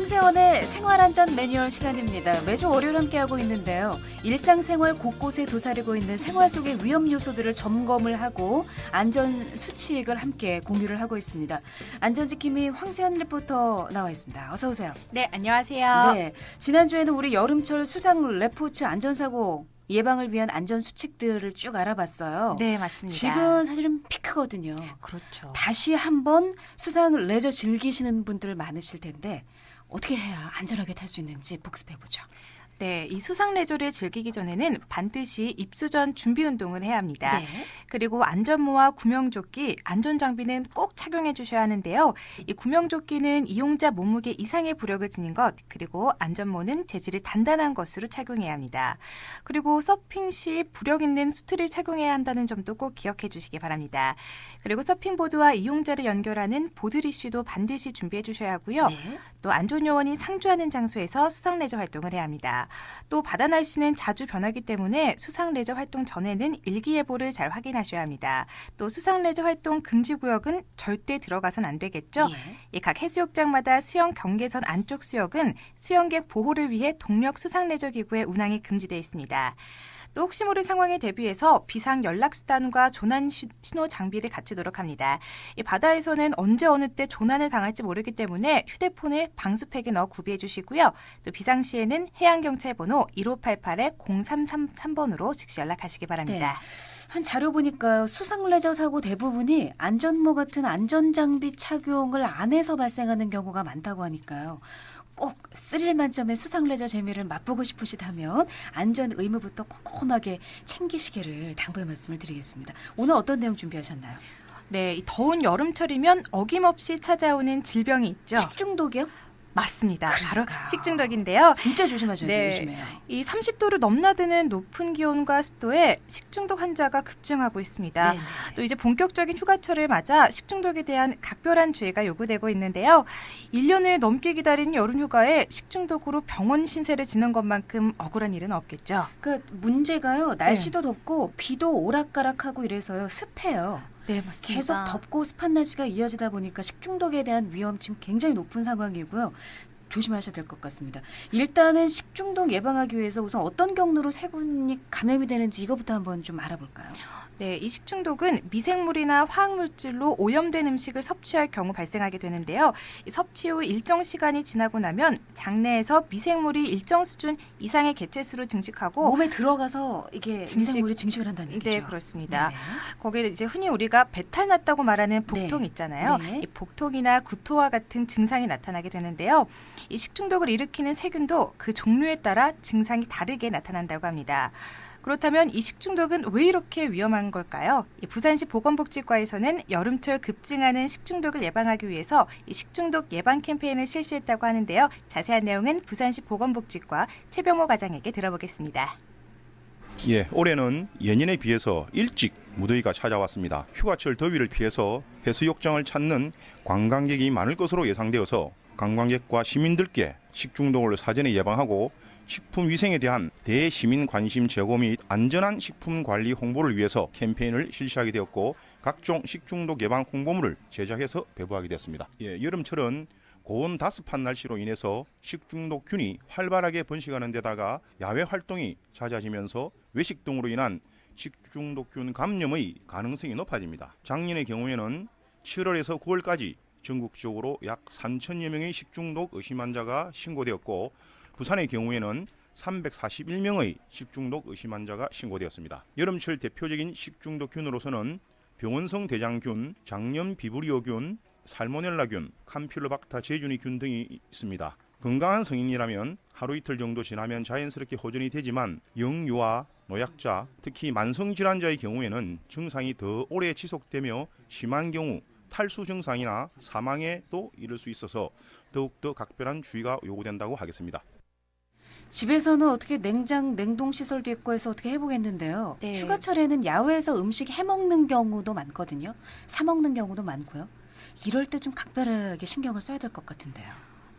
황세원의 생활안전 매뉴얼 시간입니다. 매주 월요일 함께하고 있는데요. 일상생활 곳곳에 도사리고 있는 생활 속의 위험 요소들을 점검을 하고 안전 수칙을 함께 공유를 하고 있습니다. 안전지킴이 황세원 리포터 나와 있습니다. 어서 오세요. 네, 안녕하세요. 네, 지난주에는 우리 여름철 수상 레포츠 안전사고 예방을 위한 안전 수칙들을 쭉 알아봤어요. 네, 맞습니다. 지금 사실은 피크거든요. 그렇죠. 다시 한번 수상 레저 즐기시는 분들 많으실 텐데 어떻게 해야 안전하게 탈 수 있는지 복습해보죠. 네, 이 수상 레저를 즐기기 전에는 반드시 입수 전 준비 운동을 해야 합니다. 네. 그리고 안전모와 구명조끼, 안전장비는 꼭 착용해 주셔야 하는데요. 이 구명조끼는 이용자 몸무게 이상의 부력을 지닌 것, 그리고 안전모는 재질이 단단한 것으로 착용해야 합니다. 그리고 서핑 시 부력 있는 수트를 착용해야 한다는 점도 꼭 기억해 주시기 바랍니다. 그리고 서핑보드와 이용자를 연결하는 보드리쉬도 반드시 준비해 주셔야 하고요. 네. 또 안전요원이 상주하는 장소에서 수상 레저 활동을 해야 합니다. 또 바다 날씨는 자주 변하기 때문에 수상 레저 활동 전에는 일기예보를 잘 확인하셔야 합니다. 또 수상 레저 활동 금지 구역은 절대 들어가선 안 되겠죠. 예. 각 해수욕장마다 수영 경계선 안쪽 수역은 수영객 보호를 위해 동력 수상 레저 기구의 운항이 금지되어 있습니다. 또 혹시 모를 상황에 대비해서 비상 연락수단과 조난 신호 장비를 갖추도록 합니다. 이 바다에서는 언제 어느 때 조난을 당할지 모르기 때문에 휴대폰을 방수팩에 넣어 구비해 주시고요. 또 비상시에는 해양경찰 번호 1588-0333번으로 즉시 연락하시기 바랍니다. 네. 한 자료 보니까요. 수상 레저 사고 대부분이 안전모 같은 안전장비 착용을 안 해서 발생하는 경우가 많다고 하니까요. 꼭 스릴 만점의 수상 레저 재미를 맛보고 싶으시다면 안전 의무부터 꼼꼼하게 챙기시기를 당부의 말씀을 드리겠습니다. 오늘 어떤 내용 준비하셨나요? 네, 이 더운 여름철이면 어김없이 찾아오는 질병이 있죠. 식중독이요? 맞습니다. 바로 그러니까요. 식중독인데요. 진짜 조심하셔야 돼요. 네. 요즘에요. 이 30도를 넘나드는 높은 기온과 습도에 식중독 환자가 급증하고 있습니다. 네네. 또 이제 본격적인 휴가철을 맞아 식중독에 대한 각별한 주의가 요구되고 있는데요. 1년을 넘게 기다린 여름 휴가에 식중독으로 병원 신세를 지는 것만큼 억울한 일은 없겠죠. 그 문제가요. 날씨도 덥고 비도 오락가락하고 이래서요. 습해요. 네, 맞습니다. 계속 덥고 습한 날씨가 이어지다 보니까 식중독에 대한 위험 지금 굉장히 높은 상황이고요. 조심하셔야 될 것 같습니다. 일단은 식중독 예방하기 위해서 우선 어떤 경로로 세 분이 감염이 되는지 이거부터 한번 좀 알아볼까요? 네, 이 식중독은 미생물이나 화학물질로 오염된 음식을 섭취할 경우 발생하게 되는데요. 이 섭취 후 일정 시간이 지나고 나면 장내에서 미생물이 일정 수준 이상의 개체수로 증식하고 몸에 들어가서 이게 미생물이 증식을 한다는 얘기죠. 네, 그렇습니다. 네네. 거기에 이제 흔히 우리가 배탈 났다고 말하는 복통 네. 있잖아요. 네. 이 복통이나 구토와 같은 증상이 나타나게 되는데요. 이 식중독을 일으키는 세균도 그 종류에 따라 증상이 다르게 나타난다고 합니다. 그렇다면 이 식중독은 왜 이렇게 위험한 걸까요? 이 부산시 보건복지과에서는 여름철 급증하는 식중독을 예방하기 위해서 이 식중독 예방 캠페인을 실시했다고 하는데요. 자세한 내용은 부산시 보건복지과 최병호 과장에게 들어보겠습니다. 예, 올해는 예년에 비해서 일찍 무더위가 찾아왔습니다. 휴가철 더위를 피해서 해수욕장을 찾는 관광객이 많을 것으로 예상되어서 관광객과 시민들께 식중독을 사전에 예방하고 식품 위생에 대한 대시민 관심 제고 및 안전한 식품 관리 홍보를 위해서 캠페인을 실시하게 되었고 각종 식중독 예방 홍보물을 제작해서 배부하게 됐습니다. 예, 여름철은 고온 다습한 날씨로 인해서 식중독균이 활발하게 번식하는 데다가 야외 활동이 잦아지면서 외식 등으로 인한 식중독균 감염의 가능성이 높아집니다. 작년의 경우에는 7월에서 9월까지 전국적으로 약 3천여 명의 식중독 의심 환자가 신고되었고 부산의 경우에는 341명의 식중독 의심 환자가 신고되었습니다. 여름철 대표적인 식중독균으로서는 병원성 대장균, 장염 비브리오균, 살모넬라균, 캄필로박타 제주니균 등이 있습니다. 건강한 성인이라면 하루 이틀 정도 지나면 자연스럽게 호전이 되지만 영유아, 노약자, 특히 만성질환자의 경우에는 증상이 더 오래 지속되며 심한 경우 탈수 증상이나 사망에 또 이를 수 있어서 더욱더 각별한 주의가 요구된다고 하겠습니다. 집에서는 어떻게 냉동 시설도 있고 해서 어떻게 해보겠는데요. 네. 휴가철에는 야외에서 음식 해먹는 경우도 많거든요. 사 먹는 경우도 많고요. 이럴 때 좀 각별하게 신경을 써야 될 것 같은데요.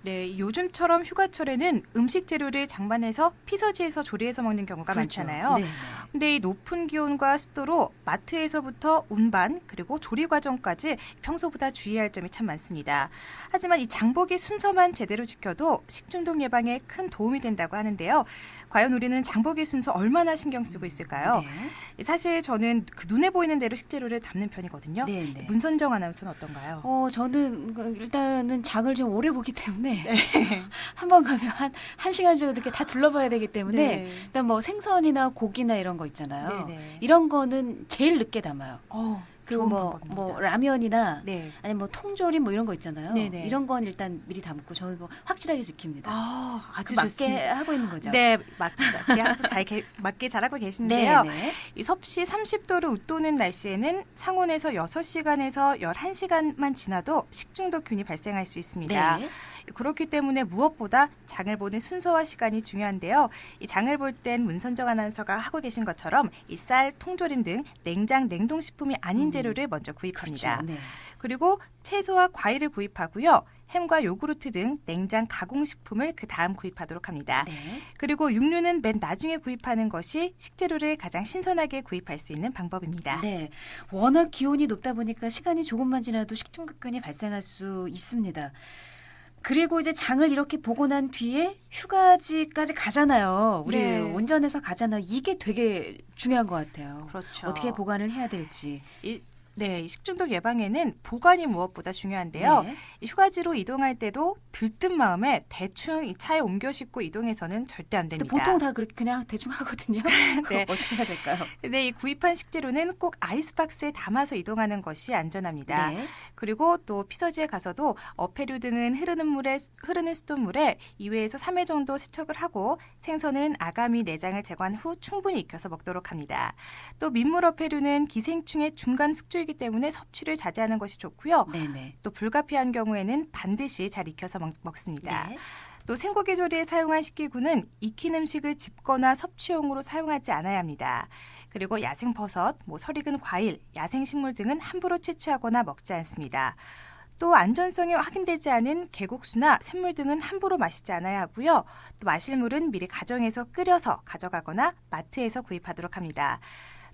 네, 요즘처럼 휴가철에는 음식 재료를 장만해서 피서지에서 조리해서 먹는 경우가 많잖아요. 네. 근데 이 높은 기온과 습도로 마트에서부터 운반 그리고 조리 과정까지 평소보다 주의할 점이 참 많습니다. 하지만 이 장보기 순서만 제대로 지켜도 식중독 예방에 큰 도움이 된다고 하는데요. 과연 우리는 장보기 순서 얼마나 신경 쓰고 있을까요? 사실 저는 그 눈에 보이는 대로 식재료를 담는 편이거든요. 네. 문선정 아나운서는 어떤가요? 저는 일단은 장을 좀 오래 보기 때문에 한 번 가면 한 시간 정도 이렇게 다 둘러봐야 되기 때문에 네. 일단 뭐 생선이나 고기나 이런 거 있잖아요. 네네. 이런 거는 제일 늦게 담아요. 그리고 좋은 뭐 방법입니다. 라면이나 네. 아니면 뭐 통조림 뭐 이런 거 있잖아요. 네네. 이런 건 일단 미리 담고 저는 이거 확실하게 지킵니다. 아주 그 맞게 좋습니다. 하고 있는 거죠. 네, 맞게 잘하고 계신데요. 네. 이 섭씨 30도를 웃도는 날씨에는 상온에서 6시간에서 11시간만 지나도 식중독균이 발생할 수 있습니다. 네. 그렇기 때문에 무엇보다 장을 보는 순서와 시간이 중요한데요. 이 장을 볼 땐 문선정 아나운서가 하고 계신 것처럼 이 쌀, 통조림 등 냉장, 냉동식품이 아닌 재료를 먼저 구입합니다. 그렇죠. 네. 그리고 채소와 과일을 구입하고요. 햄과 요구르트 등 냉장 가공식품을 그 다음 구입하도록 합니다. 네. 그리고 육류는 맨 나중에 구입하는 것이 식재료를 가장 신선하게 구입할 수 있는 방법입니다. 네. 워낙 기온이 높다 보니까 시간이 조금만 지나도 식중독균이 발생할 수 있습니다. 그리고 이제 장을 이렇게 보고 난 뒤에 휴가지까지 가잖아요. 우리 네. 운전해서 가잖아요. 이게 되게 중요한 것 같아요. 그렇죠. 어떻게 보관을 해야 될지. 이 식중독 예방에는 보관이 무엇보다 중요한데요. 네. 이 휴가지로 이동할 때도 들뜬 마음에 대충 이 차에 옮겨 싣고 이동해서는 절대 안 근데 됩니다. 보통 다 그렇게 그냥 대충 하거든요. 네. 어떻게 해야 될까요? 근데 이 구입한 식재료는 꼭 아이스박스에 담아서 이동하는 것이 안전합니다. 네. 그리고 또 피서지에 가서도 어패류 등은 흐르는 수돗물에 2회에서 3회 정도 세척을 하고 생선은 아가미 내장을 제거한 후 충분히 익혀서 먹도록 합니다. 또 민물 어패류는 기생충의 중간 숙주이기 때문에 섭취를 자제하는 것이 좋고요. 네네. 또 불가피한 경우에는 반드시 잘 익혀서 먹습니다. 네. 또 생고기 조리에 사용한 식기구는 익힌 음식을 집거나 섭취용으로 사용하지 않아야 합니다. 그리고 야생버섯, 설익은 과일, 야생식물 등은 함부로 채취하거나 먹지 않습니다. 또 안전성이 확인되지 않은 개국수나 샘물 등은 함부로 마시지 않아야 하고요. 또 마실 물은 미리 가정에서 끓여서 가져가거나 마트에서 구입하도록 합니다.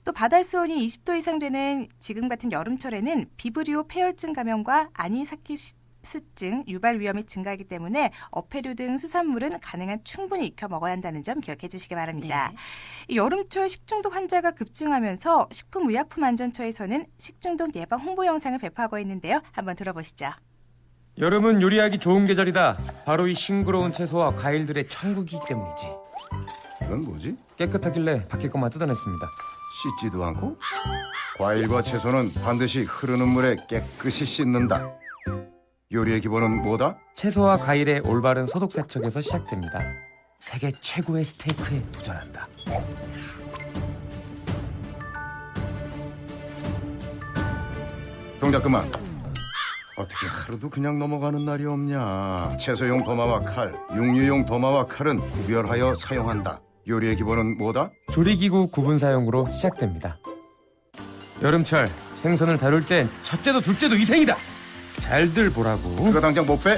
또 바다 수온이 20도 이상 되는 지금 같은 여름철에는 비브리오 폐혈증 감염과 아니사키스증 유발 위험이 증가하기 때문에 어패류 등 수산물은 가능한 충분히 익혀 먹어야 한다는 점 기억해 주시기 바랍니다. 네. 이 여름철 식중독 환자가 급증하면서 식품의약품안전처에서는 식중독 예방 홍보 영상을 배포하고 있는데요. 한번 들어보시죠. 여름은 요리하기 좋은 계절이다. 바로 이 싱그러운 채소와 과일들의 천국이기 때문이지. 이건 뭐지? 깨끗하길래 밖에 것만 뜯어냈습니다. 씻지도 않고? 과일과 채소는 반드시 흐르는 물에 깨끗이 씻는다. 요리의 기본은 뭐다? 채소와 과일의 올바른 소독 세척에서 시작됩니다. 세계 최고의 스테이크에 도전한다. 동작 그만. 어떻게 하루도 그냥 넘어가는 날이 없냐. 채소용 도마와 칼, 육류용 도마와 칼은 구별하여 사용한다. 요리의 기본은 뭐다? 조리기구 구분 사용으로 시작됩니다. 여름철 생선을 다룰 땐 첫째도 둘째도 위생이다. 잘들 보라고. 그거 당장 못 빼?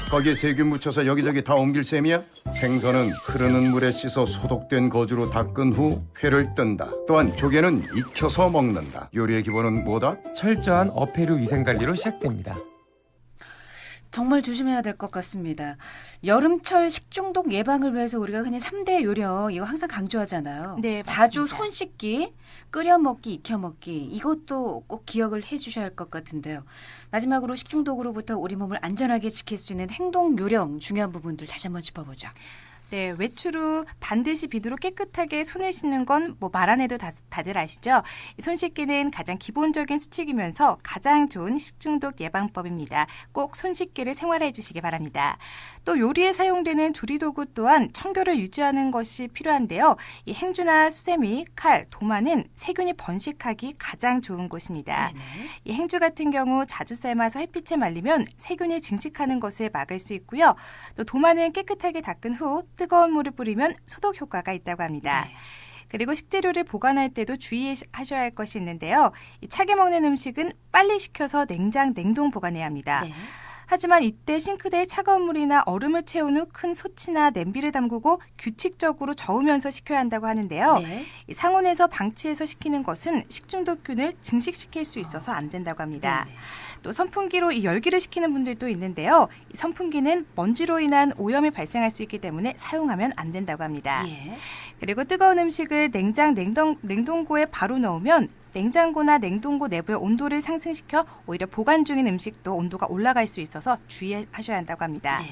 거기에 세균 묻혀서 여기저기 다 옮길 셈이야? 생선은 흐르는 물에 씻어 소독된 거즈로 닦은 후 회를 뜬다. 또한 조개는 익혀서 먹는다. 요리의 기본은 뭐다? 철저한 어패류 위생 관리로 시작됩니다. 정말 조심해야 될 것 같습니다. 여름철 식중독 예방을 위해서 우리가 흔히 3대 요령 이거 항상 강조하잖아요. 네, 자주 맞습니다. 손 씻기, 끓여 먹기, 익혀 먹기 이것도 꼭 기억을 해주셔야 할 것 같은데요. 마지막으로 식중독으로부터 우리 몸을 안전하게 지킬 수 있는 행동 요령 중요한 부분들 다시 한번 짚어보죠. 네, 외출 후 반드시 비누로 깨끗하게 손을 씻는 건 말 안 해도 다들 아시죠? 손 씻기는 가장 기본적인 수칙이면서 가장 좋은 식중독 예방법입니다. 꼭 손 씻기를 생활해 주시기 바랍니다. 또 요리에 사용되는 조리도구 또한 청결을 유지하는 것이 필요한데요. 이 행주나 수세미, 칼, 도마는 세균이 번식하기 가장 좋은 곳입니다. 네네. 이 행주 같은 경우 자주 삶아서 햇빛에 말리면 세균이 증식하는 것을 막을 수 있고요. 또 도마는 깨끗하게 닦은 후 뜨거운 물을 뿌리면 소독 효과가 있다고 합니다. 네. 그리고 식재료를 보관할 때도 주의하셔야 할 것이 있는데요. 이 차게 먹는 음식은 빨리 식혀서 냉장, 냉동 보관해야 합니다. 네. 하지만 이때 싱크대에 차가운 물이나 얼음을 채운 후 큰 소치나 냄비를 담그고 규칙적으로 저으면서 식혀야 한다고 하는데요. 네. 이 상온에서 방치해서 식히는 것은 식중독균을 증식시킬 수 있어서 안 된다고 합니다. 네네. 또 선풍기로 이 열기를 식히는 분들도 있는데요. 이 선풍기는 먼지로 인한 오염이 발생할 수 있기 때문에 사용하면 안 된다고 합니다. 예. 그리고 뜨거운 음식을 냉동고에 바로 넣으면 냉장고나 냉동고 내부의 온도를 상승시켜 오히려 보관 중인 음식도 온도가 올라갈 수 있어서 주의하셔야 한다고 합니다. 네.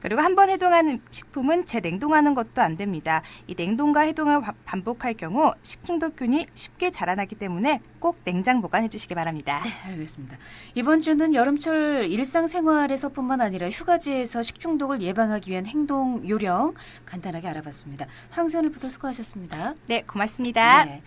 그리고 한번 해동한 식품은 재냉동하는 것도 안 됩니다. 이 냉동과 해동을 반복할 경우 식중독균이 쉽게 자라나기 때문에 꼭 냉장 보관해 주시기 바랍니다. 네, 알겠습니다. 이번 주는 여름철 일상생활에서뿐만 아니라 휴가지에서 식중독을 예방하기 위한 행동 요령 간단하게 알아봤습니다. 황선을 부터 수고하셨습니다. 네, 고맙습니다. 네.